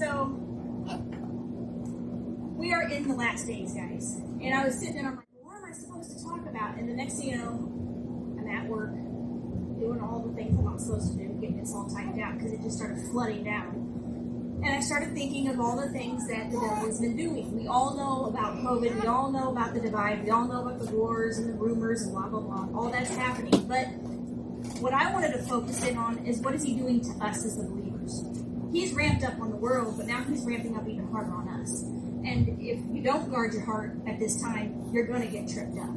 So, we are in the last days, guys. And I was sitting there and I'm like, what am I supposed to talk about? And the next thing you know, I'm at work doing all the things I'm not supposed to do, getting this all typed out because it just started flooding down. And I started thinking of all the things that the devil has been doing. We all know about COVID. We all know about the divide. We all know about the wars and the rumors and blah, blah, blah. All that's happening. But what I wanted to focus in on is what is he doing to us as the believers? He's ramped up on the world, but now he's ramping up even harder on us. And if you don't guard your heart at this time, you're going to get tripped up.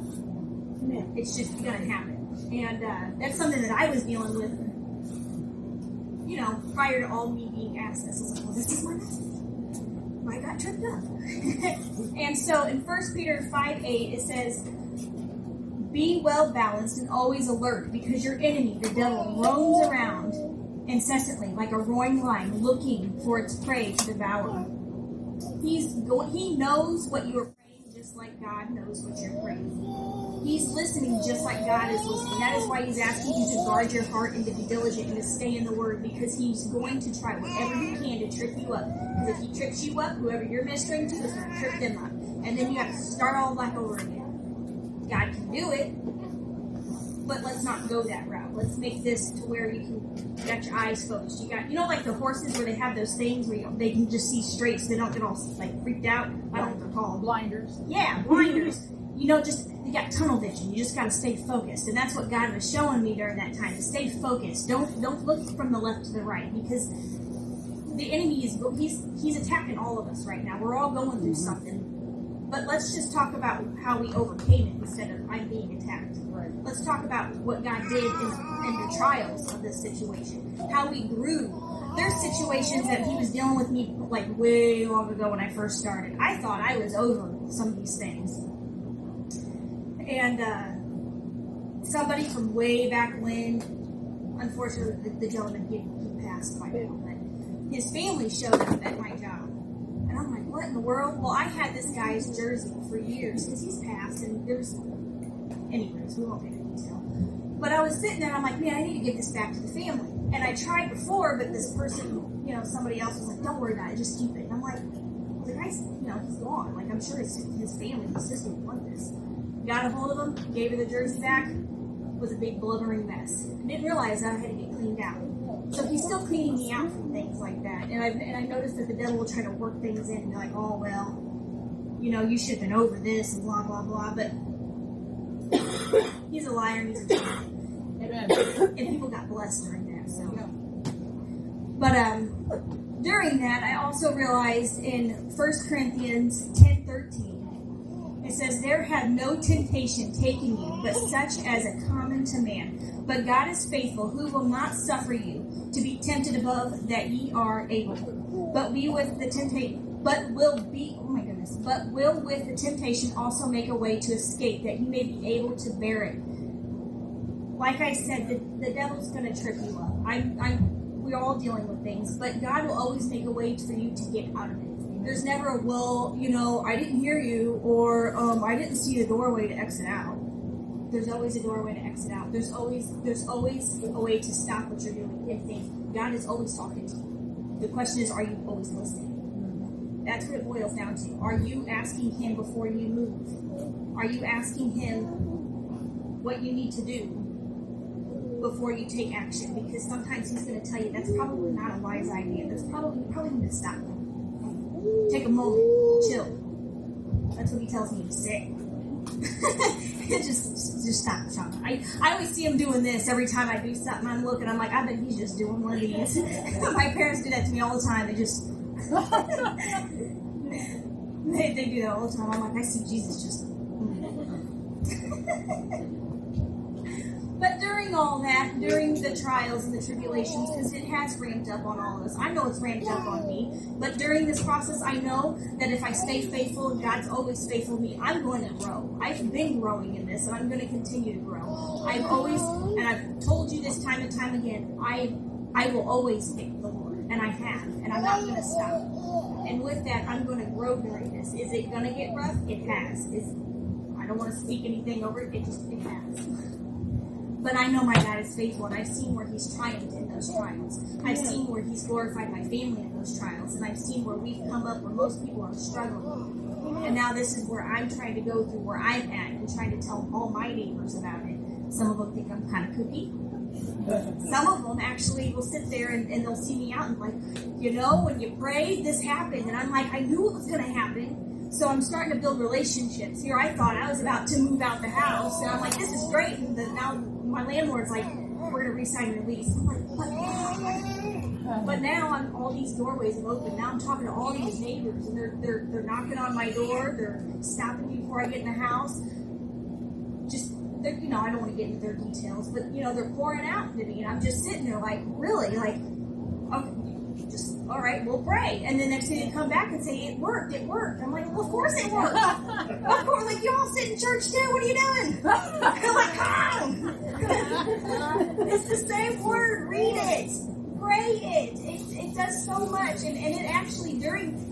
It's just going to happen. And that's something that I was dealing with, you know, prior to all me being asked this. I was like, well, this is my message. I got tripped up. And so in 1 Peter 5:8, it says, be well balanced and always alert, because your enemy, the devil, roams around incessantly like a roaring lion, looking for its prey to devour. He knows what you are praying, just like God knows what you're praying. He's listening just like God is listening. That is why he's asking you to guard your heart and to be diligent and to stay in the Word, because he's going to try whatever he can to trip you up. Because if he trips you up, whoever you're ministering to is going to trip them up. And then you have to start all back over again. God can do it, but let's not go that route. Let's make this to where you got your eyes focused. You got, you know, like the horses where they have those things where they can just see straight so they don't get all like freaked out. I don't know what they're called. Blinders. Yeah, blinders. You know, just you got tunnel vision. You just got to stay focused, and that's what God was showing me during that time. To stay focused. Don't look from the left to the right, because the enemy he's attacking all of us right now. We're all going through something. But let's just talk about how we overcame it instead of I'm being attacked. Right. Let's talk about what God did in the trials of this situation. How we grew. There's situations that he was dealing with me like way long ago when I first started. I thought I was over some of these things. And somebody from way back when, unfortunately, the gentleman, he passed by now, but his family showed up at my job. And I'm like, what in the world? Well, I had this guy's jersey for years, because he's passed, and there's... Anyways, we won't get into detail. But I was sitting there, and I'm like, man, I need to give this back to the family. And I tried before, but this person, you know, somebody else was like, don't worry about it, just keep it. And I'm like, the guy's, you know, he's gone. Like, I'm sure his family, his sister would want this. Got a hold of him, gave her the jersey back, was a big blubbering mess. I didn't realize that I had to get cleaned out. So he's still cleaning me out from things like that. And I noticed that the devil will try to work things in and be like, oh, well, you know, you should have been over this and blah, blah, blah. But he's a liar and he's a cheater. And people got blessed during that. So, but during that, I also realized in 1 Corinthians 10:13, it says, there have no temptation taken you, but such as a common to man. But God is faithful, who will not suffer you to be tempted above that ye are able. But with the temptation also make a way to escape, that you may be able to bear it. Like I said, the devil's going to trip you up. We're all dealing with things, but God will always make a way for you to get out of it. There's never a, well, you know, I didn't hear you, or I didn't see a doorway to exit out. There's always a doorway to exit out. There's always a way to stop what you're doing and think. God is always talking to you. The question is, are you always listening? That's what it boils down to. Are you asking him before you move? Are you asking him what you need to do before you take action? Because sometimes he's going to tell you that's probably not a wise idea. You probably need to stop. Take a moment, chill. That's what he tells me to say. just stop, Sean. I always see him doing this every time I do something. I'm looking, I'm like, I bet he's just doing one of these. My parents do that to me all the time. They just they do that all the time. I'm like, I see Jesus just. But during all that, during the trials and the tribulations, because it has ramped up on all of us. I know it's ramped up on me. But during this process, I know that if I stay faithful, and God's always faithful to me, I'm going to grow. I've been growing in this, and I'm going to continue to grow. I've told you this time and time again, I will always pick the Lord. And I have. And I'm not going to stop. And with that, I'm going to grow during this. Is it going to get rough? It has. I don't want to speak anything over it. It has. But I know my God is faithful, and I've seen where He's triumphed in those trials. I've seen where He's glorified my family in those trials, and I've seen where we've come up where most people are struggling. And now this is where I'm trying to go through where I'm at and trying to tell all my neighbors about it. Some of them think I'm kind of kooky. Some of them actually will sit there and they'll see me out and like, when you prayed, this happened. And I'm like, I knew it was going to happen. So I'm starting to build relationships. Here I thought I was about to move out the house. And I'm like, this is great. And now my landlord's like, we're going to re-sign your lease. I'm like, but now all these doorways have opened. Now I'm talking to all these neighbors. And they're knocking on my door. They're stopping me before I get in the house. I don't want to get into their details, but they're pouring out to me, and I'm just sitting there like, really, like, okay, just all right, we'll pray. And then next thing they come back and say, it worked. I'm like, well, of course it worked. Of course, like, you all sit in church too. What are you doing? I'm like, it's the same word. Read it, pray it. It does so much, and it actually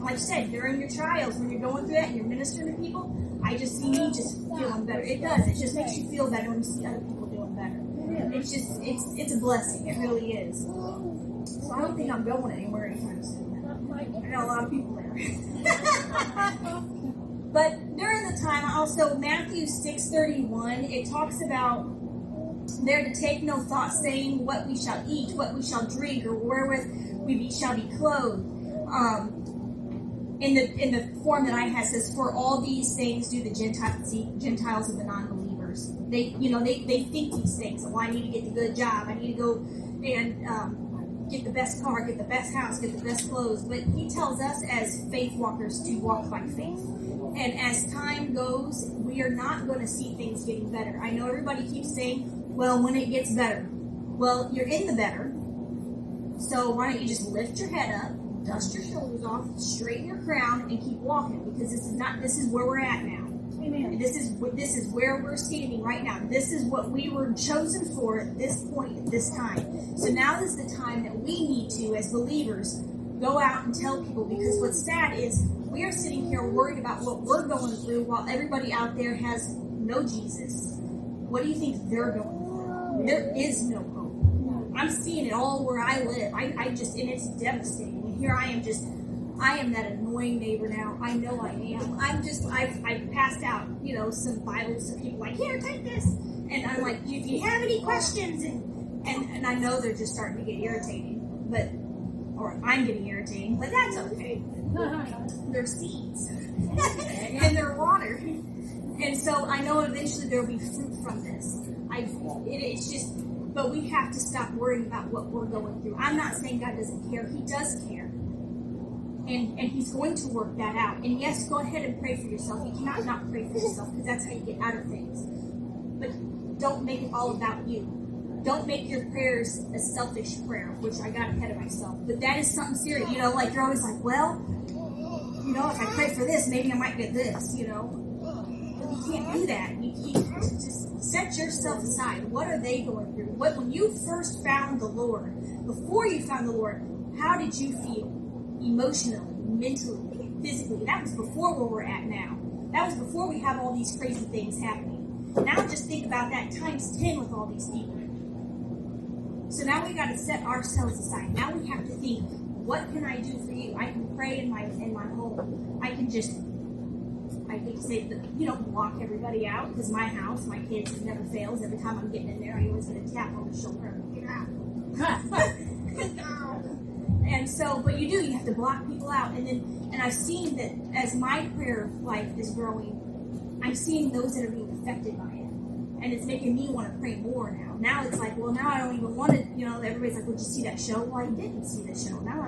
like I said, during your trials, when you're going through that and you're ministering to people. I just see me just feeling better. It does. It just makes you feel better when you see other people doing better. It's just, it's a blessing. It really is. So I don't think I'm going anywhere anytime soon. I know a lot of people there. But during the time, also Matthew 6:31, it talks about there to take no thought, saying what we shall eat, what we shall drink, or wherewith we shall be clothed. In the form that I had says, for all these things do the Gentiles and the non-believers. They think these things. Well, I need to get the good job. I need to go and get the best car, get the best house, get the best clothes. But He tells us as faith walkers to walk by faith. And as time goes, we are not going to see things getting better. I know everybody keeps saying, well, when it gets better. Well, you're in the better. So why don't you just lift your head up, dust your shoulders off, straighten your crown, and keep walking, because this is where we're at now. Amen. This is where we're standing right now. This is what we were chosen for at this point, at this time. So now is the time that we need to, as believers, go out and tell people, because what's sad is we are sitting here worried about what we're going through while everybody out there has no Jesus. What do you think they're going through? There is no hope. I'm seeing it all where I live. And it's devastating. Here I am that annoying neighbor now. I know I am. I've passed out, some Bibles to people like, here, take this. And I'm like, if you have any questions, and I know they're just starting to get irritating, or I'm getting irritating, but that's okay. They're seeds. And they're water. And so I know eventually there'll be fruit from this. But we have to stop worrying about what we're going through. I'm not saying God doesn't care. He does care. And He's going to work that out. And yes, go ahead and pray for yourself. You cannot not pray for yourself, because that's how you get out of things. But don't make it all about you. Don't make your prayers a selfish prayer, which I got ahead of myself. But that is something serious. Like you're always like, well, if I pray for this, maybe I might get this, But you can't do that. You just set yourself aside. What are they going through? When you first found the Lord, before you found the Lord, how did you feel? Emotionally, mentally, physically. That was before where we're at now. That was before we have all these crazy things happening. Now just think about that times 10 with all these people. So now we got to set ourselves aside. Now we have to think, what can I do for you? I can pray in my home. I hate to say that, block everybody out, because my house, my kids, it never fails. Every time I'm getting in there, I always get a tap on the shoulder and get out. And so, but you have to block people out. And I've seen that as my prayer life is growing, I'm seeing those that are being affected by it. And it's making me want to pray more now. Now it's like, well, now I don't even want to, everybody's like, well, did you see that show? Well, I didn't see the show. Now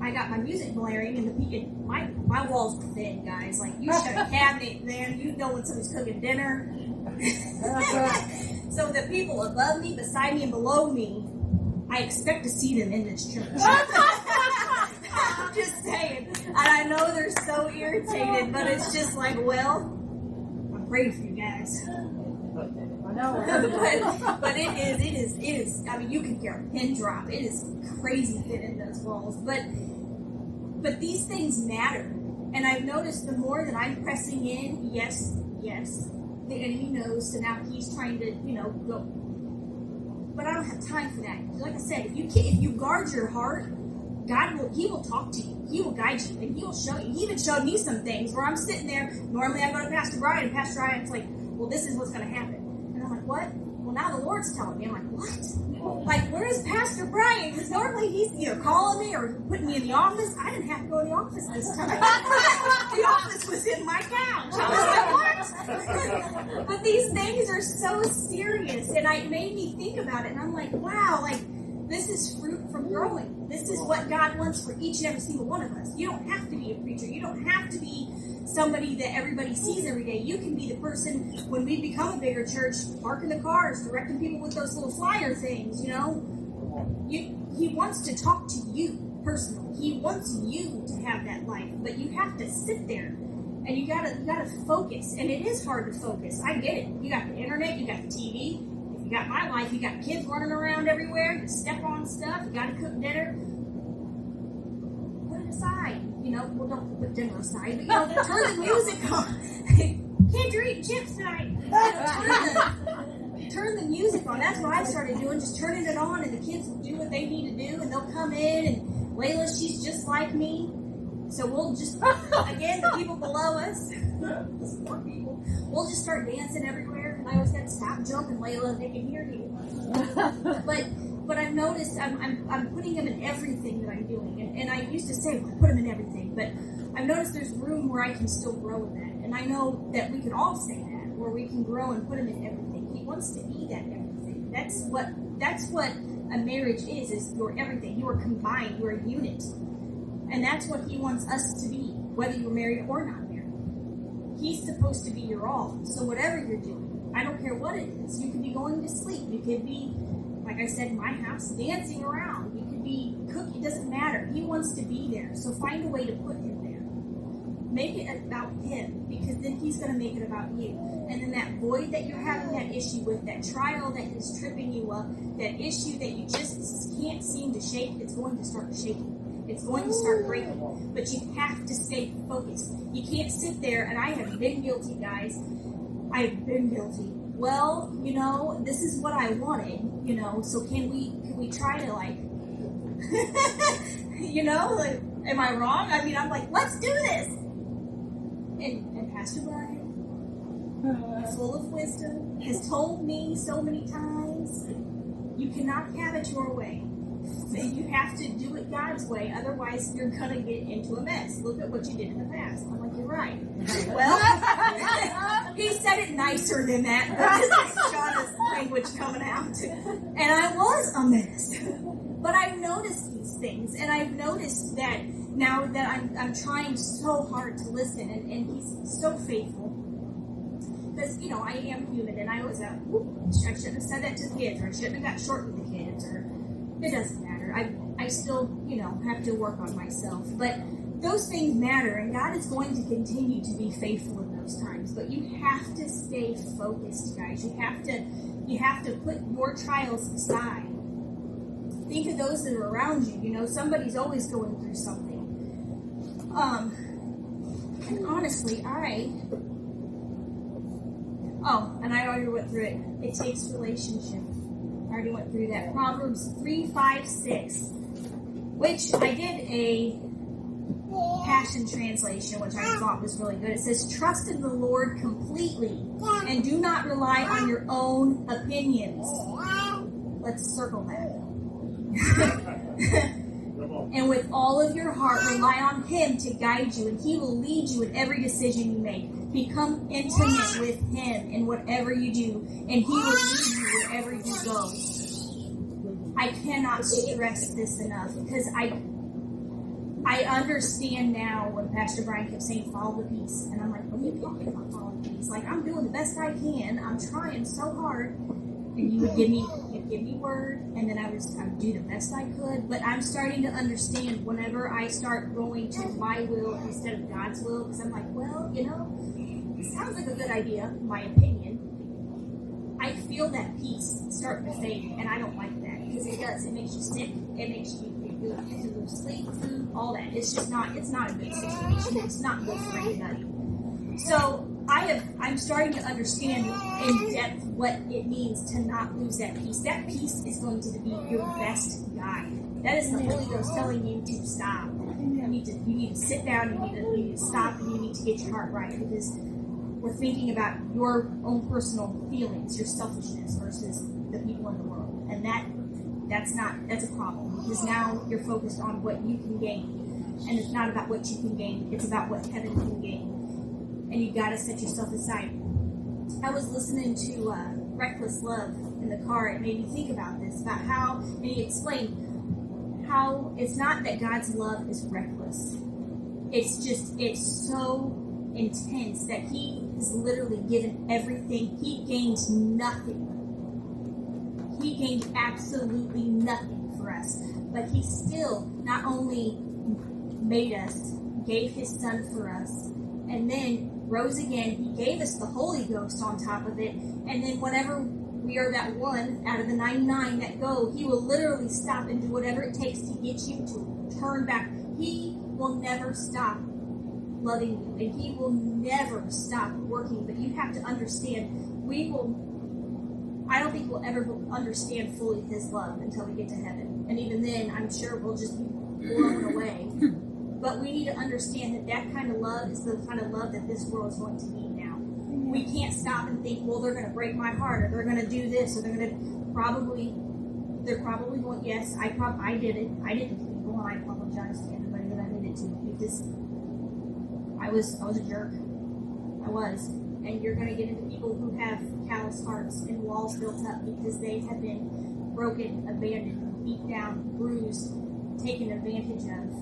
I got my music blaring, and my walls are thin, guys. Like, you shut a cabinet, man. You know when somebody's cooking dinner. So the people above me, beside me, and below me, I expect to see them in this church. I'm just saying. And I know they're so irritated, but it's just like, well, I'm praying for you guys. I know. but it is. I mean, you can hear a pin drop. It is crazy thin in those walls. But these things matter. And I've noticed the more that I'm pressing in, yes, the enemy knows. So now he's trying to, but I don't have time for that. Like I said, if you guard your heart, He will talk to you. He will guide you, and He will show you. He even showed me some things where I'm sitting there. Normally I go to Pastor Brian, and Pastor Brian's like, well, this is what's going to happen. And I'm like, what? Well, now the Lord's telling me. I'm like, what? Like, where is Pastor Brian? Because normally he's either calling me or putting me in the office. I didn't have to go to the office this time. The office was in my couch. I was like, what? But these things are so serious, and it made me think about it. And I'm like, wow, like, this is fruit from growing. This is what God wants for each and every single one of us. You don't have to be a preacher. You don't have to be somebody that everybody sees every day. You can be the person, when we become a bigger church, parking the cars, directing people with those little flyer things, you know. He wants to talk to you personally. He wants you to have that life. But you have to sit there, and you gotta focus. And it is hard to focus. I get it. You got the internet, you got the TV. You got my life, you got kids running around everywhere, you step on stuff, you gotta cook dinner. Put it aside. You know, well, don't put dinner aside, but you know, turn the music on. Kids are eating chips tonight. Turn the music on. That's what I started doing, just turning it on, and the kids will do what they need to do, and they'll come in, and Layla, she's just like me. So we'll just, again, the people below us, these poor people, we'll just start dancing everywhere. And I always got to stop, jump, and Layla, they can hear you. But I've noticed I'm putting them in everything that I'm doing. And I used to say, well, I put them in everything. But I've noticed there's room where I can still grow in that. And I know that we can all say that, where we can grow and put him in everything. He wants to be that everything. That's what a marriage is you're everything. You are combined. You're a unit. And that's what He wants us to be, whether you're married or not married. He's supposed to be your all. So whatever you're doing, I don't care what it is. You could be going to sleep. You could be, like I said, in my house, dancing around. You could be cooking. It doesn't matter. He wants to be there. So find a way to put Him there. Make it about Him, because then He's going to make it about you. And then that void that you're having that issue with, that trial that is tripping you up, that issue that you just can't seem to shake, it's going to start shaking. It's going to start breaking, but you have to stay focused. You can't sit there, and I have been guilty, guys. I've been guilty. Well, you know, this is what I wanted, you know, so can we try to, like, you know, like, am I wrong? I mean, I'm like, let's do this. And Pastor Brian, full of wisdom, has told me so many times, you cannot have it your way. You have to do it God's way, otherwise you're going to get into a mess. Look at what you did in the past. I'm like, you're right. Well, he said it nicer than that. That's Shauna's language coming out. And I was a mess. But I've noticed these things, and I've noticed that now that I'm trying so hard to listen, and He's so faithful. Because, you know, I am human, and I always I shouldn't have said that to the kids, or I shouldn't have got short with the kids, or it doesn't matter. I still, you know, have to work on myself. But those things matter, and God is going to continue to be faithful in those times. But you have to stay focused, guys. You have to put your trials aside. Think of those that are around you. You know, somebody's always going through something. And honestly, and I already went through it. It takes relationship. I already went through that. Proverbs 3:5-6, which I did a Passion Translation, which I thought was really good. It says, "Trust in the Lord completely, and do not rely on your own opinions." Let's circle that. "And with all of your heart, rely on Him to guide you, and He will lead you in every decision you make. Become intimate with Him in whatever you do, and He will lead you wherever you go." I cannot stress this enough, because I understand now when Pastor Brian kept saying, "Follow the peace." And I'm like, what are you talking about, follow the peace? Like, I'm doing the best I can. I'm trying so hard. And you would give me word, and then I would do the best I could. But I'm starting to understand whenever I start going to my will instead of God's will, because I'm like, well, you know, it sounds like a good idea, my opinion. I feel that peace starting to fade, and I don't like that, because it does. It makes you sick. It makes you lose sleep, food, all that. It's just not. It's not a good situation. It's not good for anybody. So I've I'm starting to understand in depth what it means to not lose that peace. That peace is going to be your best guide. That is the Holy Ghost telling you to stop. You need to sit down, you need to stop, and you need to get your heart right, because we're thinking about your own personal feelings, your selfishness versus the people in the world. And that's a problem, because now you're focused on what you can gain. And it's not about what you can gain, it's about what heaven can gain. And you gotta set yourself aside. I was listening to Reckless Love in the car. It made me think about this, about how, and he explained how it's not that God's love is reckless. It's so intense that he has literally given everything. He gained nothing. He gained absolutely nothing for us. But he still not only made us, gave his son for us, and then rose again. He gave us the Holy Ghost on top of it. And then whenever we are that one out of the 99 that go, he will literally stop and do whatever it takes to get you to turn back. He will never stop loving you, and he will never stop working. But you have to understand, I don't think we'll ever understand fully his love until we get to heaven. And even then, I'm sure we'll just be blown away. But we need to understand that kind of love is the kind of love that this world is going to need now. We can't stop and think, well, they're going to break my heart, or they're going to do this, or they're probably going, yes, I did it. I did it to people, and I apologize to anybody that I did it to, because I was a jerk. I was. And you're going to get into people who have callous hearts and walls built up because they have been broken, abandoned, beat down, bruised, taken advantage of.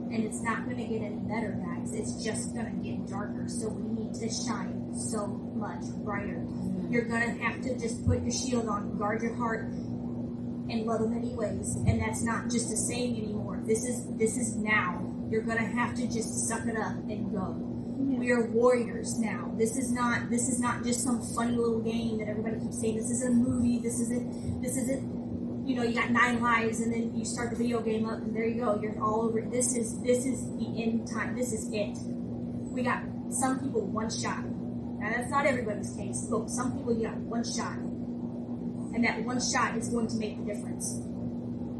And it's not going to get any better, guys. It's just going to get darker. So we need to shine so much brighter. You're going to have to just put your shield on, guard your heart, and love him anyways. And that's not just a saying anymore. This is now. You're going to have to just suck it up and go. Yeah. We are warriors now. This is not just some funny little game that everybody keeps saying. This isn't a movie. This isn't. You got 9 lives, and then you start the video game up, and there you go. You're all over it. This is the end time. This is it. We got some people one shot. Now that's not everybody's case, but some people you got one shot, and that one shot is going to make the difference.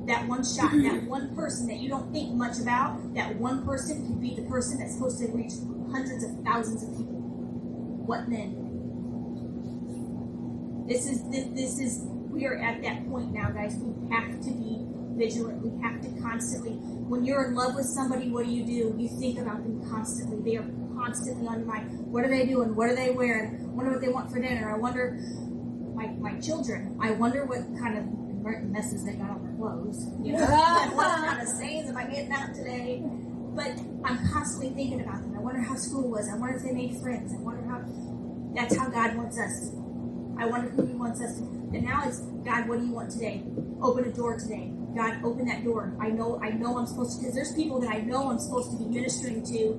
That one shot, that one person that you don't think much about, that one person could be the person that's supposed to reach hundreds of thousands of people. What then? This is. We are at that point now, guys. We have to be vigilant. We have to constantly, when you're in love with somebody, what do? You think about them constantly. They are constantly on your mind. What are they doing? What are they wearing? I wonder what they want for dinner. I wonder, my children, I wonder what kind of messes they got on their clothes. What kind of stains am I getting out today? But I'm constantly thinking about them. I wonder how school was. I wonder if they made friends. I wonder how, that's how God wants us. I wonder who he wants us to. And now it's, God, what do you want today? Open a door today. God, open that door. I know I'm supposed to, because there's people that I know I'm supposed to be ministering to.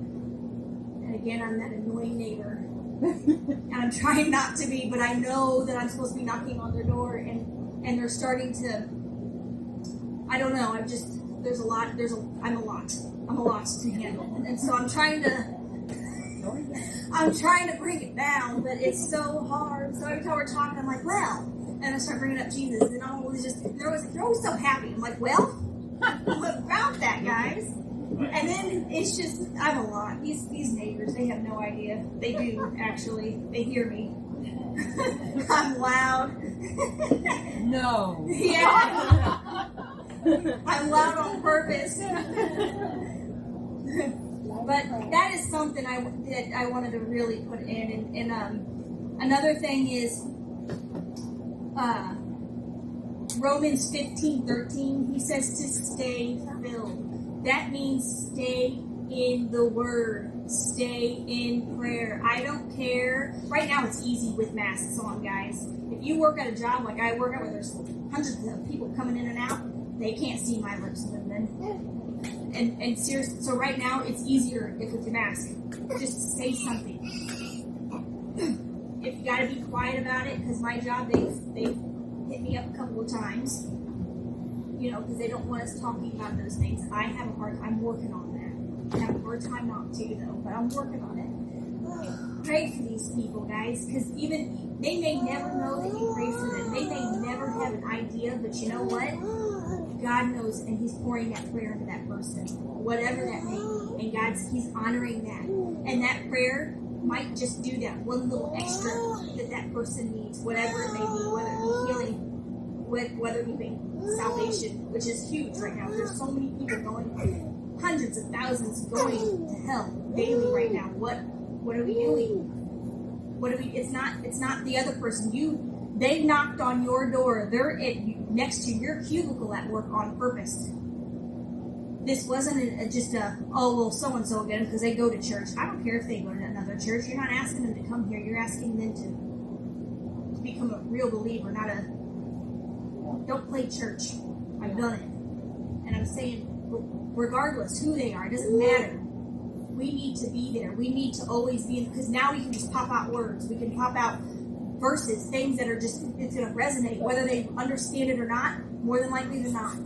And again, I'm that annoying neighbor. And I'm trying not to be, but I know that I'm supposed to be knocking on their door, and they're starting to, I don't know, I'm a lot to handle. And so I'm trying to bring it down, but it's so hard. So every time we're talking, I'm like, well, and I start bringing up Jesus, and I'm always they're always so happy. I'm like, well, what about that, guys? And then it's just, I'm a lot. These neighbors, they have no idea. They do, actually. They hear me. I'm loud. No. Yeah. I'm loud on purpose. But that is something that I wanted to really put in. And another thing is Romans 15:13. He says to stay filled. That means stay in the Word. Stay in prayer. I don't care. Right now it's easy with masks on, guys. If you work at a job like I work at, where there's hundreds of people coming in and out, they can't see my lips moving. And seriously, so right now it's easier if with your mask. Just say something. If you got to be quiet about it, because my job, they've hit me up a couple of times, because they don't want us talking about those things. I'm working on that. I have a hard time not to, though, but I'm working on it. Pray for these people, guys, because even they may never know that you pray for them. They may never have an idea, but you know what? God knows, and He's pouring that prayer into that person, whatever that may be, and He's honoring that. And that prayer might just do that one little extra that person needs, whatever it may be, whether it be healing, whether it be salvation, which is huge right now. There's so many people going, hundreds of thousands going to hell daily right now. What are we doing? It's not the other person. They knocked on your door. They're next to your cubicle at work on purpose. This wasn't just so and so again because they go to church. I don't care if they go to another church. You're not asking them to come here. You're asking them to become a real believer, don't play church. I've done it. And I'm saying, regardless who they are, it doesn't matter. We need to be there. We need to always be in, because now we can just pop out words. We can pop out verses, things that are just, it's going to resonate, whether they understand it or not, more than likely they're not.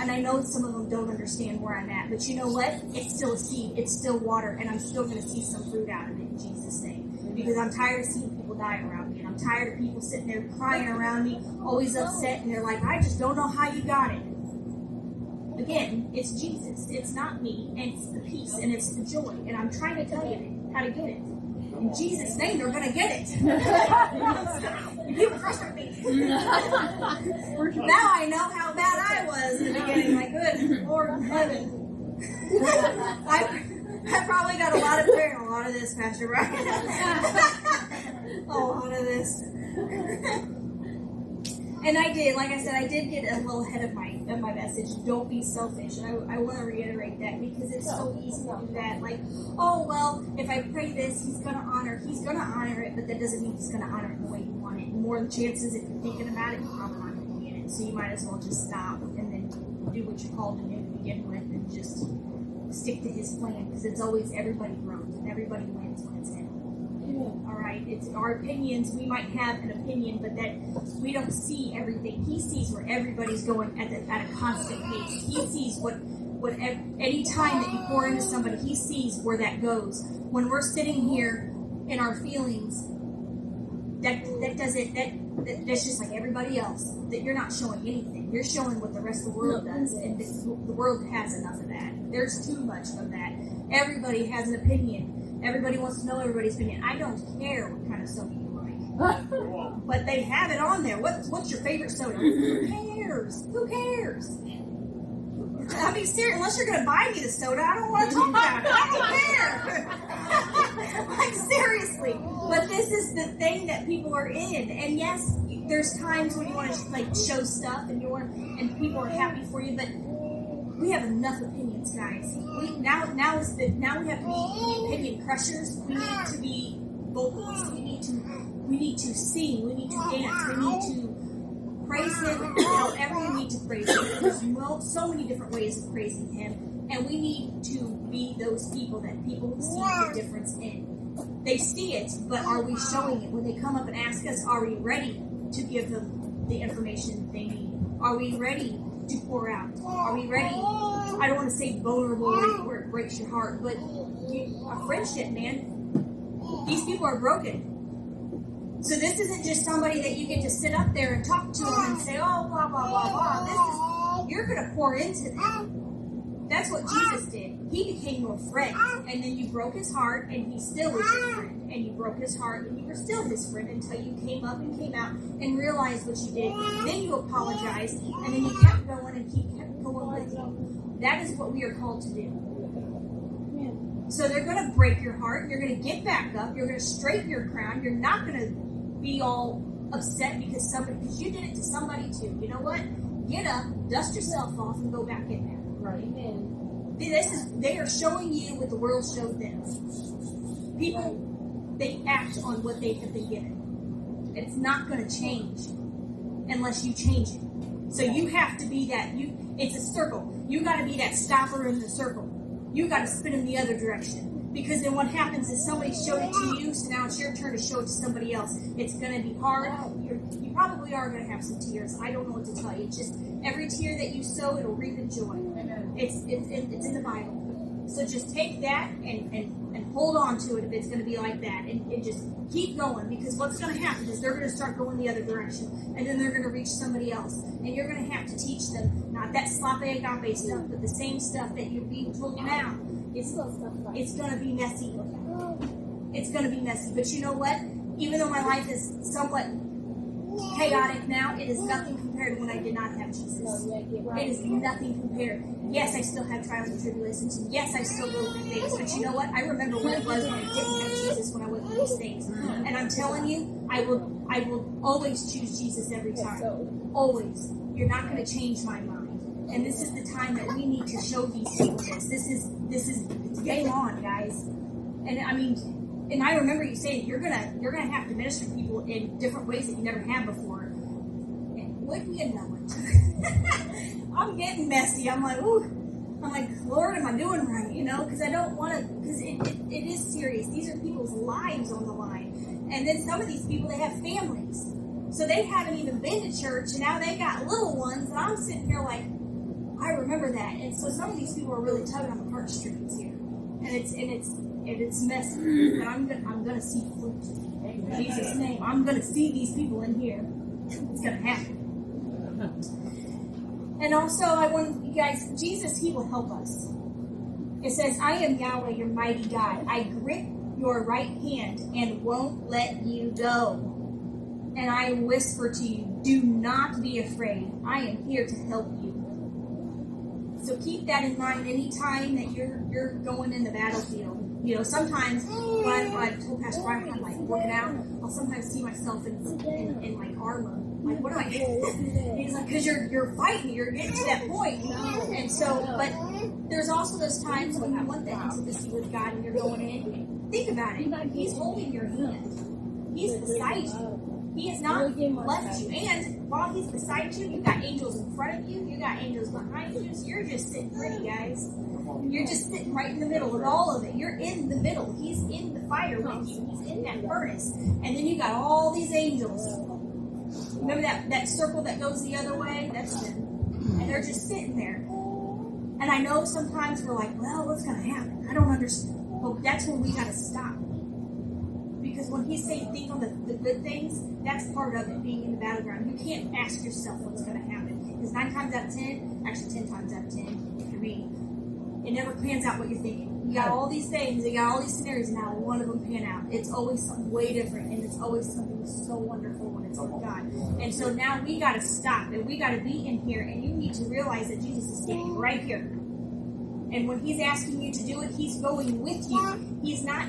And I know some of them don't understand where I'm at, but you know what? It's still a seed. It's still water, and I'm still going to see some fruit out of it in Jesus' name. Because I'm tired of seeing people die around me, and I'm tired of people sitting there crying around me, always upset, and they're like, I just don't know how you got it. Again, it's Jesus. It's not me, and it's the peace, and it's the joy, and I'm trying to tell you how to get it. In Jesus' name, they're going to get it. You frustrate me. Now I know how bad I was in the beginning. My good Lord in heaven. I probably got a lot of prayer and a lot of this, Pastor Brian. A lot of this. And I did, like I said, I did get a little ahead of my message. Don't be selfish. And I want to reiterate that because it's so easy to do that. Like, oh, well, if I pray this, He's going to honor it, but that doesn't mean He's going to honor it the way you want it. And more the chances, if you're thinking about it, you're probably not going to get it. So you might as well just stop and then do what you're called to do to begin with and just stick to His plan, because it's always everybody grows and everybody wins when it's Him. All right, it's our opinions. We might have an opinion, but that we don't see everything. He sees where everybody's going at a constant pace. He sees what any time that you pour into somebody, He sees where that goes. When we're sitting here in our feelings, that's just like everybody else. That you're not showing anything. You're showing what the rest of the world does, and the world has enough of that. There's too much of that. Everybody has an opinion. Everybody wants to know everybody's opinion. I don't care what kind of soda you like. But they have it on there. What's your favorite soda? Who cares? Who cares? I mean, seriously, unless you're going to buy me the soda, I don't want to talk about it. I don't care. Like, seriously. But this is the thing that people are in. And yes, there's times when you want to like show stuff and people are happy for you, but we have enough opinions, guys. Now we have to be opinion crushers. We need to be vocalists. We need to sing. We need to dance. We need to praise Him however you need to praise Him. There's so many different ways of praising Him, and we need to be those people that people see the difference in. They see it, but are we showing it? When they come up and ask us, are we ready to give them the information they need? Are we ready to pour out? Are we ready? I don't want to say vulnerable where it breaks your heart, but a friendship, man. These people are broken. So this isn't just somebody that you get to sit up there and talk to them and say, oh, blah, blah, blah, blah. You're going to pour into them. That's what Jesus did. He became your friend, and then you broke His heart, and He still is your friend. And you broke His heart, and you were still His friend until you came up and came out and realized what you did. Then you apologized, and then you kept going and kept going with you. That is what we are called to do. So they're going to break your heart. You're going to get back up. You're going to straighten your crown. You're not going to be all upset because you did it to somebody too. You know what? Get up, dust yourself off, and go back in there. Right. Amen. They are showing you what the world showed them. People, they act on what they have been given. It's not going to change unless you change it. So you have to be that. It's a circle. You got to be that stopper in the circle. You got to spin in the other direction. Because then what happens is somebody showed it to you, so now it's your turn to show it to somebody else. It's going to be hard. You probably are going to have some tears. I don't know what to tell you. It's just every tear that you sow, it'll reap in joy. It's in the Bible. So just take that and hold on to it if it's going to be like that, and just keep going, because what's going to happen is they're going to start going the other direction, and then they're going to reach somebody else, and you're going to have to teach them not that sloppy agape stuff, but the same stuff that you're being told now. It's going to be messy. It's going to be messy, but you know what? Even though my life is somewhat chaotic now, it is nothing compared to when I did not have Jesus. It is nothing compared. Yes, I still have trials and tribulations. Yes, I still go through things. But you know what? I remember what it was when I didn't have Jesus, when I went through these things. And I'm telling you, I will always choose Jesus every time. Always. You're not going to change my mind. And this is the time that we need to show these people this. This is game on, guys. And I mean, and I remember you saying you're gonna have to minister to people in different ways that you never have before. And wouldn't you know it? I'm getting messy. I'm like, ooh. I'm like, Lord, am I doing right? You know, because I don't want to. Because it is serious. These are people's lives on the line. And then some of these people, they have families, so they haven't even been to church, and now they got little ones. And I'm sitting here like, I remember that. And so some of these people are really tugging on the heartstrings here, and it's messy. But I'm gonna see fruit in Jesus' name. I'm gonna see these people in here. It's gonna happen. And also, I want you guys, Jesus, He will help us. It says, I am Yahweh, your mighty God. I grip your right hand and won't let you go. And I whisper to you, do not be afraid. I am here to help you. So keep that in mind anytime that you're going in the battlefield. You know, sometimes when I told Pastor Brian I'm like working out, I'll sometimes see myself in like armor. Like, what am I doing? He's like, because you're fighting, you're getting to that point. And so, but there's also those times when you want that intimacy with God and you're going in. Think about it. He's holding your hand. He's beside you. He has not left you. And while He's beside you, you've got angels in front of you, you got angels behind you, so you're just sitting pretty, guys. You're just sitting right in the middle of all of it. You're in the middle. He's in the fire with you. He's in that furnace. And then you got all these angels. Remember that circle that goes the other way? That's them. And they're just sitting there. And I know sometimes we're like, well, what's going to happen? I don't understand. But that's when we got to stop. Because when He's saying think on the good things, that's part of it, being in the battleground. You can't ask yourself what's going to happen. Because 9 times out of 10, actually 10 times out of 10, if you're me, it never pans out what you're thinking. You got all these things, you got all these scenarios, and now one of them pan out. It's always something way different, and it's always something so wonderful when it's with God. And so now we got to stop, and we got to be in here, and you need to realize that Jesus is standing right here. And when He's asking you to do it, He's going with you. He's not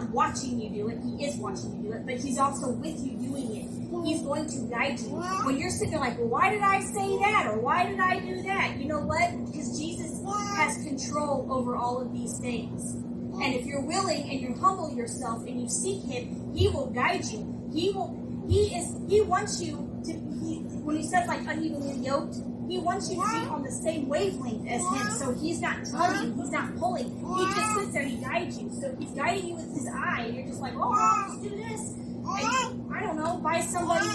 watching you do it. He is watching you do it, but He's also with you doing it. He's going to guide you. When you're sitting there like, well, why did I say that? Or why did I do that? You know what? Because Jesus has control over all of these things. And if you're willing and you humble yourself and you seek Him, He will guide you. He wants you to, when He says like unevenly yoked, He wants you to be on the same wavelength as Him. So He's not tugging, He's not pulling. He just sits there and He guides you. So He's guiding you with His eye, and you're just like, oh, I'll just do this. And, I don't know, buy somebody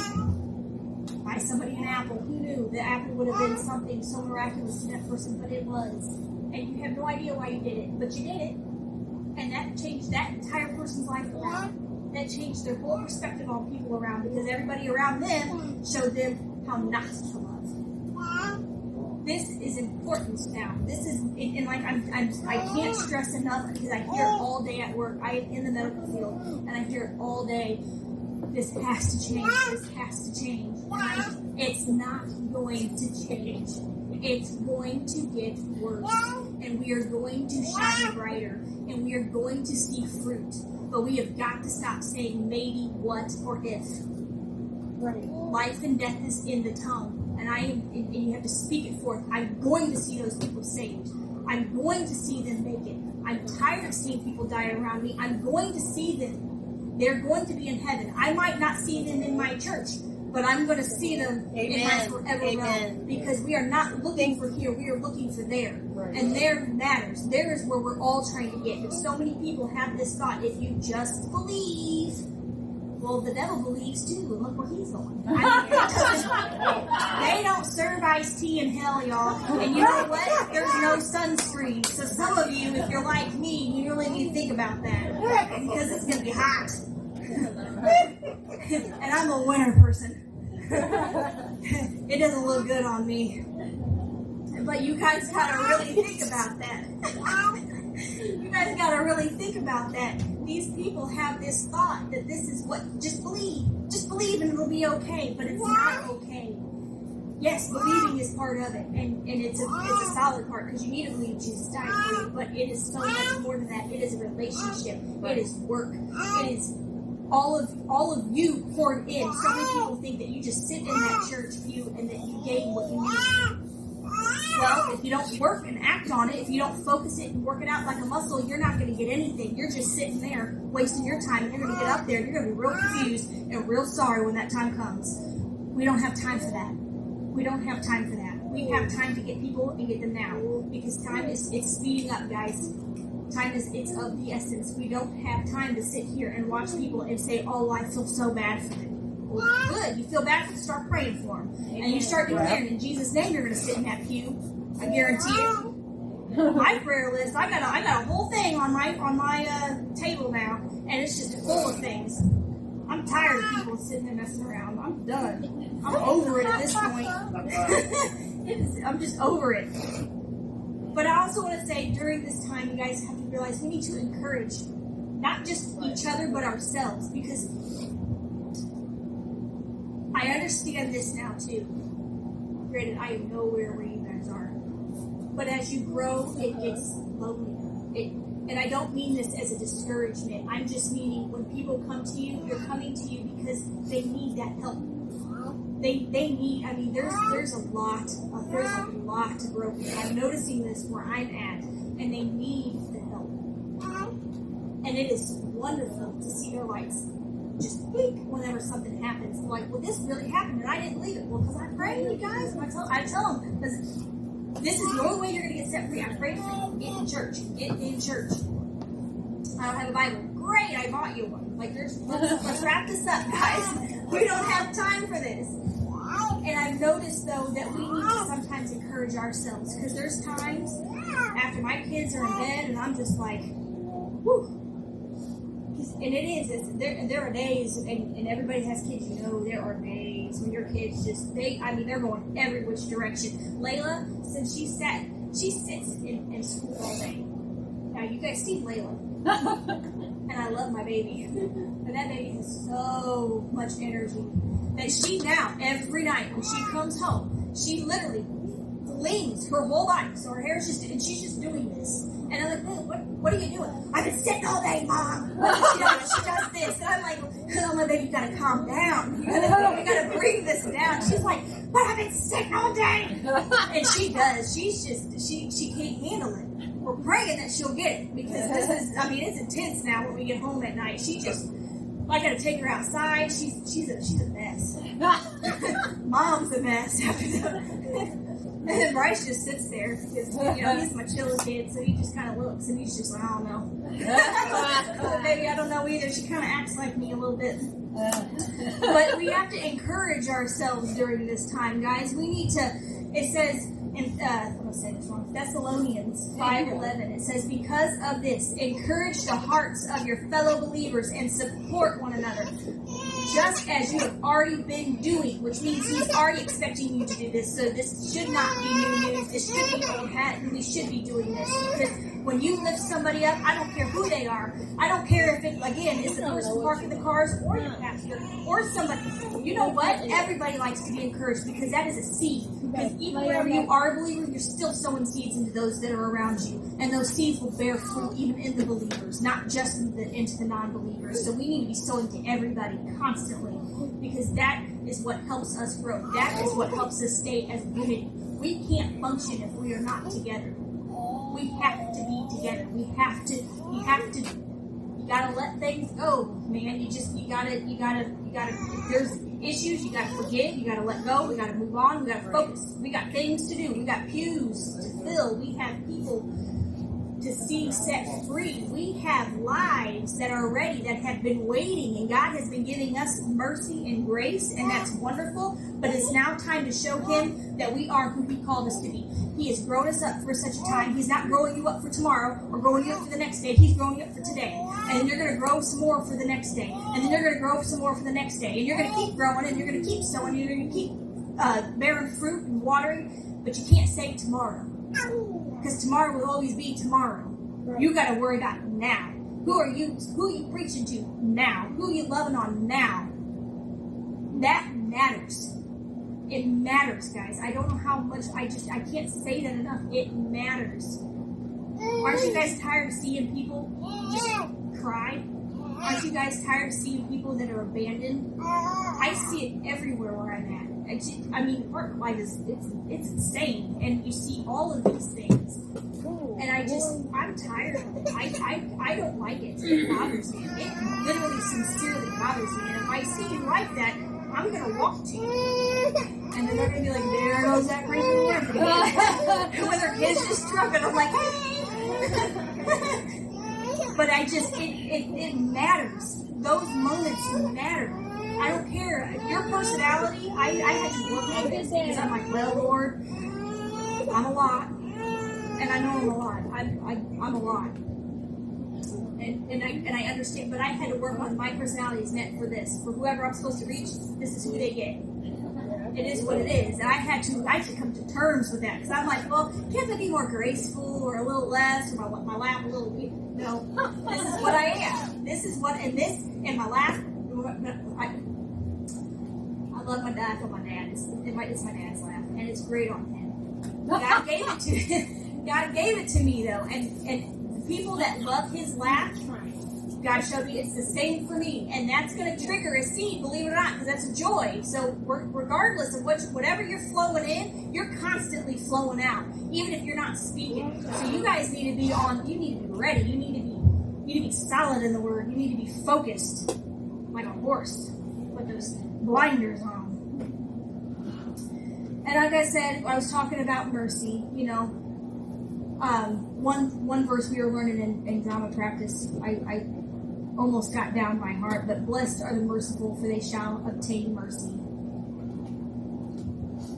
an apple. Who knew the apple would have been something so miraculous to that person, but it was. And you have no idea why you did it, but you did it. And that changed that entire person's life around. That changed their whole perspective on people around, because everybody around them showed them how not to love. This is important now. This is, and like I can't stress enough, because I hear it all day at work. I am in the medical field, and I hear it all day. This has to change. This has to change. And it's not going to change. It's going to get worse, and we are going to shine brighter, and we are going to see fruit. But we have got to stop saying maybe, what, or if. Right. Life and death is in the tongue. And you have to speak it forth. I'm going to see those people saved. I'm going to see them make it. I'm tired of seeing people die around me. I'm going to see them. They're going to be in heaven. I might not see them in my church, but I'm going to see them in my forever realm. Because we are not looking for here. We are looking for there. Right. And there matters. There is where we're all trying to get. But so many people have this thought, if you just believe. Well, the devil believes too, and look where he's going. They don't serve iced tea in hell, y'all. And you know what? There's no sunscreen. So some of you, if you're like me, you really need to think about that because it's going to be hot. And I'm a winter person. It doesn't look good on me. But you guys got to really think about that. You guys got to really think about that. These people have this thought that this is what, just believe and it'll be okay, but it's not okay. Yes, believing is part of it, and it's a solid part because you need to believe Jesus died for you, but it is so much more than that. It is a relationship. It is work. It is all of you poured in. So many people think that you just sit in that church pew and that you gain what you need. Well, if you don't work and act on it, if you don't focus it and work it out like a muscle, you're not going to get anything. You're just sitting there wasting your time. You're going to get up there and you're going to be real confused and real sorry when that time comes. We don't have time for that. We don't have time for that. We have time to get people and get them now because time it's speeding up, guys. Time it's of the essence. We don't have time to sit here and watch people and say, "Oh, I feel so bad for them." Well, good. You feel bad for them, start praying for them, and you start declaring in Jesus' name. You're going to sit in that pew. I guarantee it. My prayer list. I got a whole thing on my table now, and it's just full of things. I'm tired of people sitting there messing around. I'm done. I'm over it at this point. I'm just over it. But I also want to say during this time, you guys have to realize we need to encourage not just each other, but ourselves. Because I understand this now too. Granted, I am nowhere where you guys are. But as you grow, it gets lonely. And I don't mean this as a discouragement. I'm just meaning when people come to you, they're coming to you because they need that help. They need, I mean, there's a lot to grow with. I'm noticing this where I'm at, and they need the help. And it is wonderful to see their lights just blink whenever something happens. They're like, well, this really happened, and I didn't believe it. Well, because I pray, you guys, and I tell them, because this is the only way you're going to get set free. I pray for you. Get in church. Get in church. I don't have a Bible. Great, I bought you one. Like, let's wrap this up, guys. We don't have time for this. And I've noticed, though, that we need to sometimes encourage ourselves. Because there's times after my kids are in bed and I'm just like, whew. And it is. There are days, and everybody has kids, you know, there are days when your kids they're going every which direction. Layla, since she sits in school all day. Now, you guys see Layla. And I love my baby. And that baby has so much energy that she now, every night when she comes home, she literally flings her whole body. So her hair is and she's just doing this. And I'm like, what are you doing? I've been sitting all day, Mom. She does this. And I'm like, oh, my baby, you gotta calm down. You gotta bring this down. She's like, but I've been sitting all day. And she does. She can't handle it. We're praying that she'll get it because it's intense now when we get home at night. I gotta take her outside. She's a mess. Mom's a mess after that. And then Bryce just sits there because, he's my chill kid, so he just kind of looks and he's just like, I don't know. Maybe I don't know either. She kind of acts like me a little bit. But we have to encourage ourselves during this time, guys. We need to, it says, in I'm going to say this wrong, Thessalonians 5:11, it says, because of this, encourage the hearts of your fellow believers and support one another, just as you have already been doing, which means he's already expecting you to do this. So this should not be new news. This should be old hat, and we should be doing this because when you lift somebody up, I don't care who they are. I don't care if it, again, is the person parking the cars or your pastor or somebody. You know what? Everybody likes to be encouraged because that is a seed. Because even wherever you are a believer, you're still sowing seeds into those that are around you. And those seeds will bear fruit even in the believers, not just into the non-believers. So we need to be sowing to everybody constantly because that is what helps us grow. That is what helps us stay as unity. We can't function if we are not together. We have to be together. You gotta let things go, man. You gotta, there's issues, you gotta forgive, you gotta let go, we gotta move on, we gotta focus. We got things to do, we got pews to fill, we have people to see set free. We have lives that are ready, that have been waiting, and God has been giving us mercy and grace, and that's wonderful, but it's now time to show Him that we are who He called us to be. He has grown us up for such a time. He's not growing you up for tomorrow or growing you up for the next day. He's growing you up for today. And then you're going to grow some more for the next day. And then you're going to grow some more for the next day. And you're going to keep growing, and you're going to keep sowing, and you're going to keep bearing fruit and watering. But you can't say tomorrow. Because tomorrow will always be tomorrow. You got to worry about now. Who are you preaching to now? Who are you loving on now? That matters. It matters, guys. I don't know how much, I can't say that enough. It matters. Aren't you guys tired of seeing people just cry? Aren't you guys tired of seeing people that are abandoned? I see it everywhere where I'm at. Work life is, it's insane. And you see all of these things. And I'm tired of it. I don't like it. It bothers me. It literally, sincerely bothers me. And if I see you like that, I'm going to walk to you. And then they're going to be like, there goes that crazy woman again. And when their kids just struck, and I'm like, hey. But it matters. Those moments matter. I don't care. Your personality, I had to work on this because I'm like, well, Lord, I'm a lot. And I know I'm a lot. I'm a lot. And I understand, but I had to work on my personality is meant for this. For whoever I'm supposed to reach, this is who they get. It is what it is. And I had to come to terms with that. Because I'm like, well, can't I be more graceful or a little less, or my laugh a little weak? No. This is what I am. This is what, and my laugh, I love my dad. I love my dad. It's my dad's laugh. And it's great on him. God gave it to him. God gave it to me, though. And the people that love his laugh, God showed me it's the same for me. And that's going to trigger a seed, believe it or not, because that's a joy. So regardless of whatever you're flowing in, you're constantly flowing out, even if you're not speaking. So you guys need to be you need to be ready. You need to be solid in the word. You need to be focused like a horse with those blinders on. And like I said, I was talking about mercy, one verse we were learning in drama practice, I almost got down my heart, but blessed are the merciful, for they shall obtain mercy.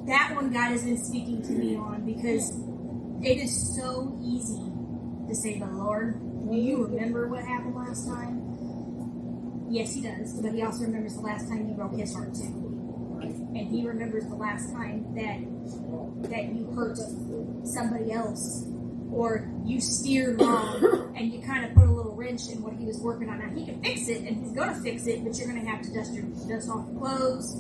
That one God has been speaking to me on, because it is so easy to say, but Lord, do you remember what happened last time? Yes, he does, but he also remembers the last time you broke his heart too. And he remembers the last time that you hurt somebody else, or you steered wrong, and you kind of put a little wrench in what he was working on. Now he can fix it, and he's going to fix it, but you're going to have to dust off your clothes.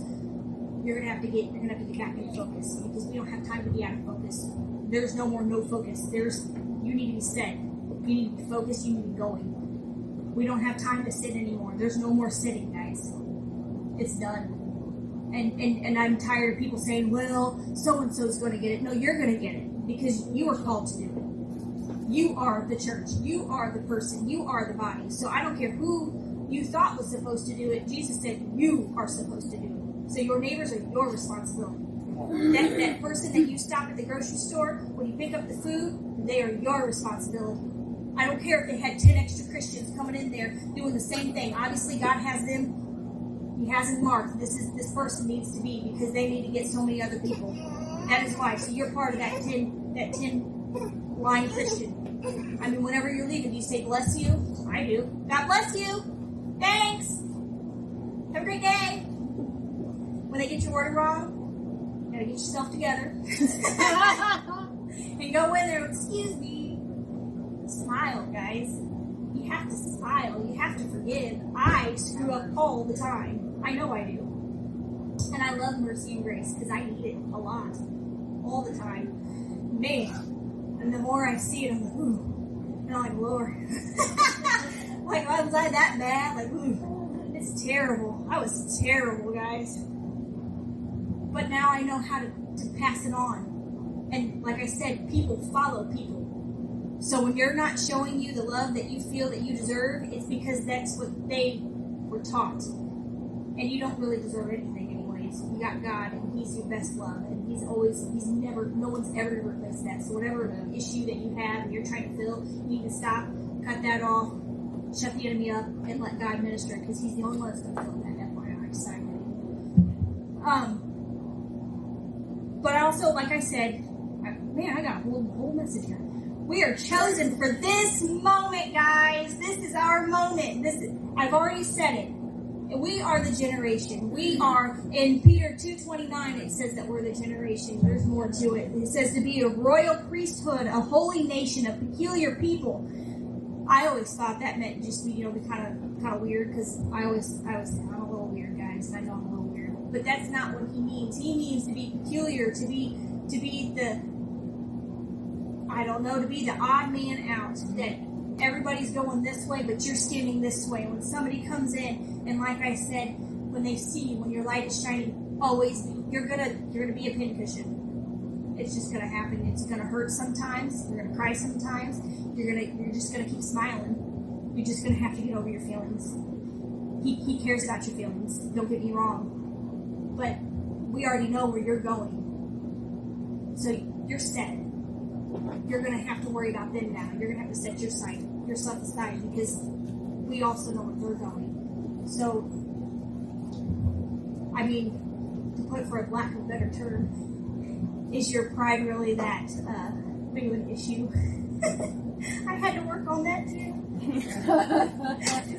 You're going to have to get back in focus, because we don't have time to be out of focus. There's no more no focus. You need to be set. You need to be focused. You need to be going. We don't have time to sit anymore. There's no more sitting, guys. It's done. And I'm tired of people saying, well, so-and-so's going to get it. No, you're going to get it, because you are called to do it. You are the church. You are the person. You are the body. So I don't care who you thought was supposed to do it. Jesus said you are supposed to do it. So your neighbors are your responsibility. That person that you stop at the grocery store, when you pick up the food, they are your responsibility. I don't care if they had 10 extra Christians coming in there doing the same thing. Obviously, God has them. He has them marked. This person needs to be, because they need to get so many other people. That is why. So you're part of that 10 line Christian. I mean, whenever you're leaving, do you say bless you? I do. God bless you. Thanks. Have a great day. When they get your word wrong, you gotta get yourself together. And go in there, excuse me. Smile, guys. You have to smile. You have to forgive. I screw up all the time. I know I do. And I love mercy and grace, because I need it a lot. All the time. Man. And the more I see it, I'm like, ooh. And I'm like, Lord. Like, why was I that bad? Like, ooh. It's terrible. I was terrible, guys. But now I know how to pass it on. And like I said, people follow people. So when you're not showing you the love that you feel that you deserve, it's because that's what they were taught. And you don't really deserve anything anyways. You got God, and he's your best love. And no one's ever going to replace that. So whatever issue that you have and you're trying to fill, you need to stop, cut that off, shut the enemy up, and let God minister, because he's the only one that's going to fill that, FYI. Silently. But also, like I said, Man, I got a whole message here. We are chosen for this moment, guys. This is our moment. I've already said it. We are the generation. We are, in Peter 2:29, it says that we're the generation. There's more to it. It says to be a royal priesthood, a holy nation, a peculiar people. I always thought that meant just be kind of weird, because I always say I'm a little weird, guys. I know I'm a little weird, but that's not what he means. He means to be peculiar, to be the to be the odd man out, that everybody's going this way, but you're standing this way. When somebody comes in, and like I said, when they see you, when your light is shining, always you're gonna be a pincushion. It's just gonna happen. It's gonna hurt sometimes. You're gonna cry sometimes. You're just gonna keep smiling. You're just gonna have to get over your feelings. He cares about your feelings. Don't get me wrong, but we already know where you're going, so you're set. You're going to have to worry about them now. You're going to have to set yourself aside, because we also know where they're going. So, I mean, to put for a lack of a better term, is your pride really that big of an issue? I had to work on that too.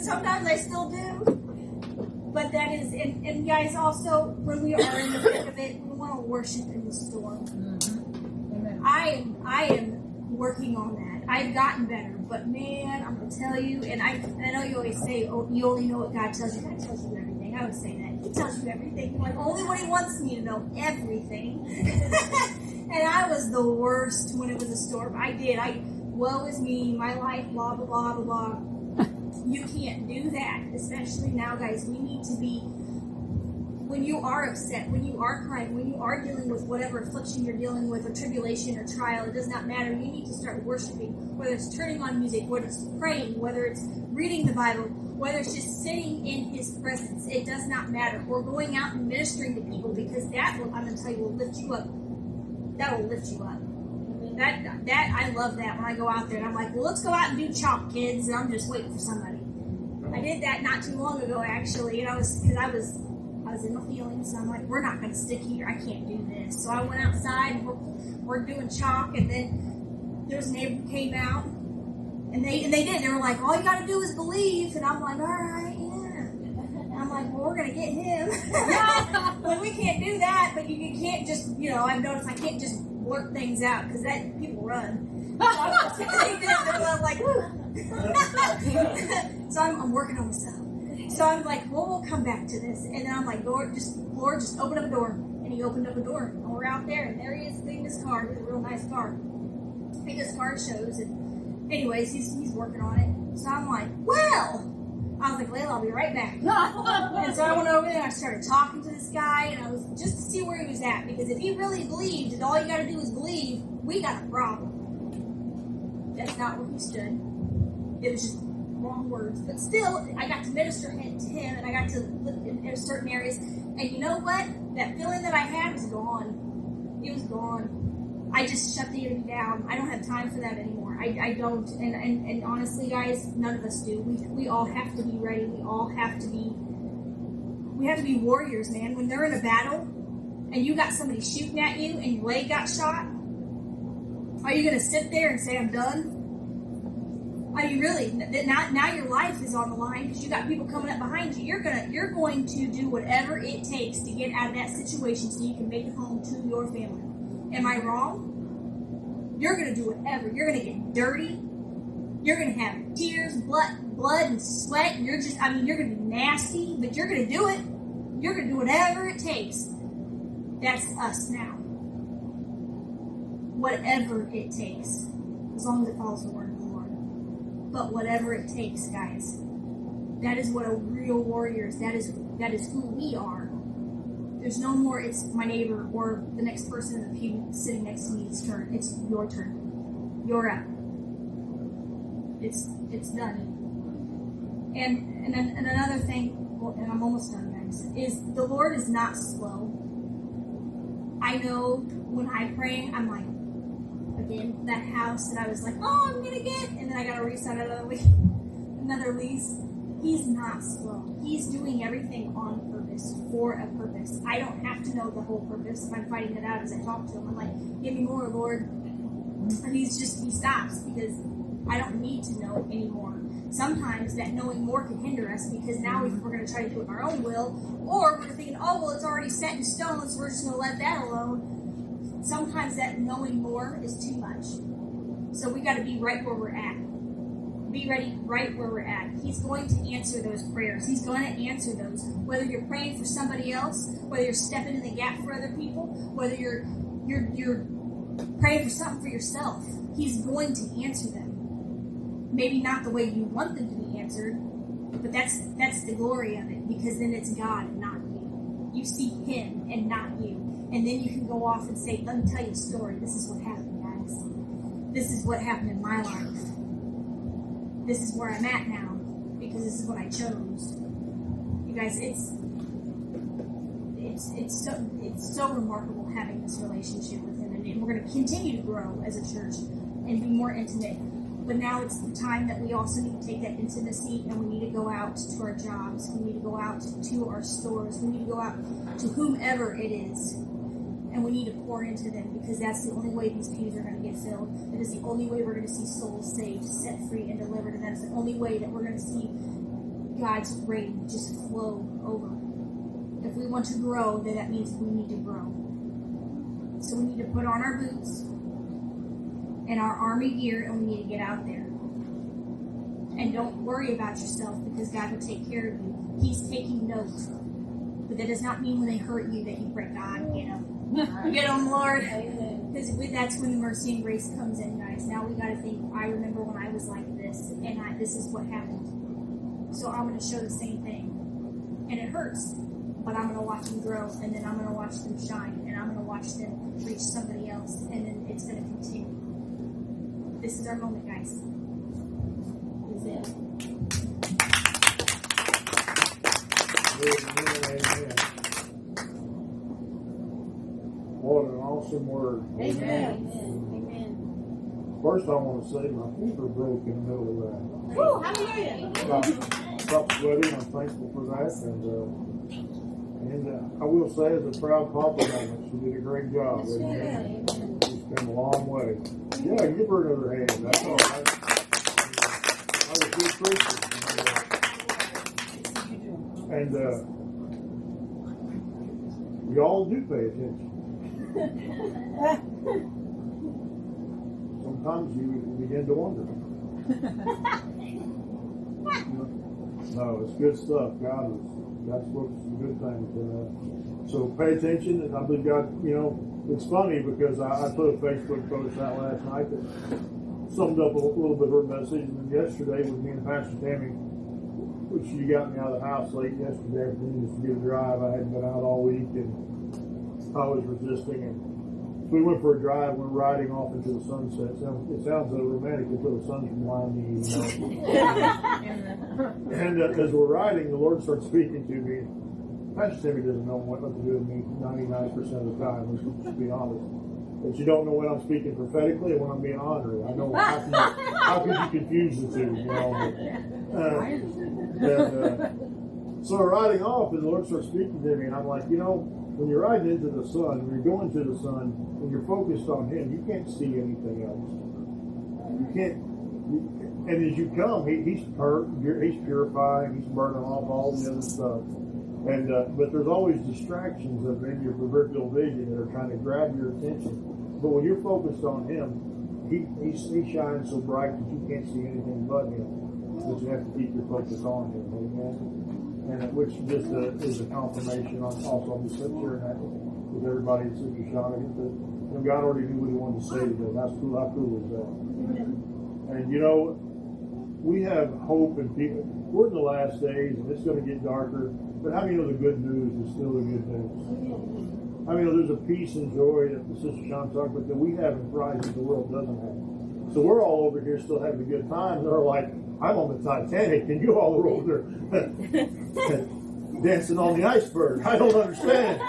Sometimes I still do. But that is, and guys, also, when we are in the thick of it, we want to worship in the storm. I am working on that. I've gotten better, but man, I'm gonna tell you, and I know you always say, oh, you only know what God tells you. God tells you everything. I would say that. He tells you everything. Like, only when he wants me to know everything. And I was the worst when it was a storm. Woe is me, my life, blah, blah, blah, blah, blah. You can't do that, especially now, guys. We need to be, when you are upset, when you are crying, when you are dealing with whatever affliction you're dealing with, or tribulation or trial, it does not matter. You need to start worshiping, whether it's turning on music, whether it's praying, whether it's reading the Bible, whether it's just sitting in his presence. It does not matter. Or going out and ministering to people, because that will, I'm going to tell you, will lift you up. That will lift you up. That I love that when I go out there and I'm like, well, let's go out and do chalk, kids, and I'm just waiting for somebody. I did that not too long ago, actually, and I was in the feelings, so I'm like, we're not going to stick here. I can't do this. So I went outside, and we're doing chalk, and then there's a neighbor who came out, and they did. They were like, all you got to do is believe, and I'm like, all right, yeah. And I'm like, well, we're going to get him. Well, we can't do that, but you can't just, I've noticed I can't just blurt things out, because that people run. So I'm like, so I'm working on myself. So I'm like, well, we'll come back to this. And then I'm like, Lord, just open up a door. And he opened up a door. And we're out there. And there he is in his car. It's a real nice car. I think his car shows. And anyways, he's working on it. So I'm like, well. I was like, Layla, I'll be right back. And so I went over there and I started talking to this guy. And I was just to see where he was at. Because if he really believed that all you got to do is believe, we got a problem. That's not where he stood. It was just wrong words, but still, I got to minister to him, and I got to live in certain areas. And you know what? That feeling that I had was gone. It was gone. I just shut the enemy down. I don't have time for that anymore. I don't. And honestly, guys, none of us do. We all have to be ready. We have to be warriors, man. When they're in a battle, and you got somebody shooting at you, and your leg got shot, are you going to sit there and say, I'm done? Are you really? Now your life is on the line, because you got people coming up behind you. You're going to do whatever it takes to get out of that situation so you can make it home to your family. Am I wrong? You're going to do whatever. You're going to get dirty. You're going to have tears, blood and sweat. And you're going to be nasty, but you're going to do it. You're going to do whatever it takes. That's us now. Whatever it takes, as long as it follows the word of the Lord. But whatever it takes, guys, that is what a real warrior is. That is who we are. There's no more, it's my neighbor or the next person in the pew sitting next to me's turn. It's your turn. You're up. It's done. And another thing, and I'm almost done, guys, is the Lord is not slow. I know when I pray, I'm like, again, that house that I was like, oh, I'm gonna get, and then I gotta resign another lease. He's not slow. He's doing everything on purpose, for a purpose. I don't have to know the whole purpose. I'm finding it out as I talk to him. I'm like, give me more, Lord. And he stops because I don't need to know anymore. Sometimes that knowing more can hinder us because now we're going to try to do it in our own will, or we're thinking, oh, well, it's already set in stone, so we're just going to let that alone. Sometimes that knowing more is too much. So we got to be right where we're at. Be ready right where we're at. He's going to answer those prayers. He's going to answer those. Whether you're praying for somebody else, whether you're stepping in the gap for other people, whether you're praying for something for yourself, He's going to answer them. Maybe not the way you want them to be answered, but that's the glory of it, because then it's God and not you. You see Him and not you. And then you can go off and say, let me tell you a story. This is what happened, guys. This is what happened in my life. This is where I'm at now, because this is what I chose. You guys, it's so remarkable having this relationship with Him, and we're going to continue to grow as a church and be more intimate. But now it's the time that we also need to take that intimacy and we need to go out to our jobs. We need to go out to our stores. We need to go out to whomever it is. And we need to pour into them, because that's the only way these pews are going to get filled. That is the only way we're going to see souls saved, set free, and delivered. And that's the only way that we're going to see God's rain just flow over. If we want to grow, then that means we need to grow. So we need to put on our boots and our army gear, and we need to get out there. And don't worry about yourself, because God will take care of you. He's taking notes. But that does not mean when they hurt you that you break God, get them. Get them, Lord. Because that's when the mercy and grace comes in, guys. Now we got to think, I remember when I was like this, and this is what happened. So I'm going to show the same thing. And it hurts. But I'm going to watch them grow, and then I'm going to watch them shine, and I'm going to watch them reach somebody else, and then it's going to continue. This is our moment, guys. This is it. Amen. What an awesome word. Amen. Amen. First, I want to say my feet are broke in the middle of that. Woo, hallelujah. Stopped sweating. I'm thankful for that. And I will say, as a proud papa moment, she did a great job. Amen. It's been a long way. Yeah, give her another hand. That's all right. I was good Christian. And y'all do pay attention. Sometimes you begin to wonder. No, it's good stuff. God's looking for good things. So pay attention. And I believe God, it's funny because I put a Facebook post out last night that summed up a little bit of her message. And then yesterday with me and Pastor Tammy, which she got me out of the house late yesterday afternoon just to get a drive. I hadn't been out all week and I was resisting. And so we went for a drive. We're riding off into the sunset. It sounds so romantic until the sun's behind me. And as we're riding, the Lord starts speaking to me. Pastor Timmy doesn't know what to do with me 99% of the time. Let's just be honest. But you don't know when I'm speaking prophetically and when I'm being honorary. I know how can you confuse the two? So we're riding off, and the Lord starts speaking to me, and I'm like, when you're riding into the sun, when you're going to the sun, and you're focused on Him, you can't see anything else. You can't. And as you come, He's purifying, He's burning off all the other stuff. And but there's always distractions of maybe your peripheral vision that are trying to grab your attention. But when you're focused on Him, He shines so bright that you can't see anything but Him. But you have to keep your focus on Him. Amen. And which just is a confirmation. Also, I'm just sharing that with everybody at Sister Shauna. God already knew what He wanted to say today. How cool is that? And we have hope in people. We're in the last days, and it's going to get darker. But how many know the good news is still the good news? I mean, there's a peace and joy that the Sister Sean talked about that we have in Christ that the world doesn't have. So we're all over here still having a good time. They're like, I'm on the Titanic, and you all are over there dancing on the iceberg. I don't understand.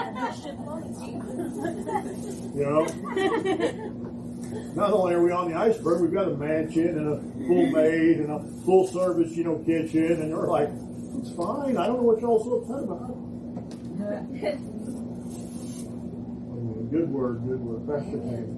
Not only are we on the iceberg, we've got a mansion and a full maid and a full service, kitchen, and they're like, it's fine. I don't know what y'all so upset about. Good word. Pastor Tammy.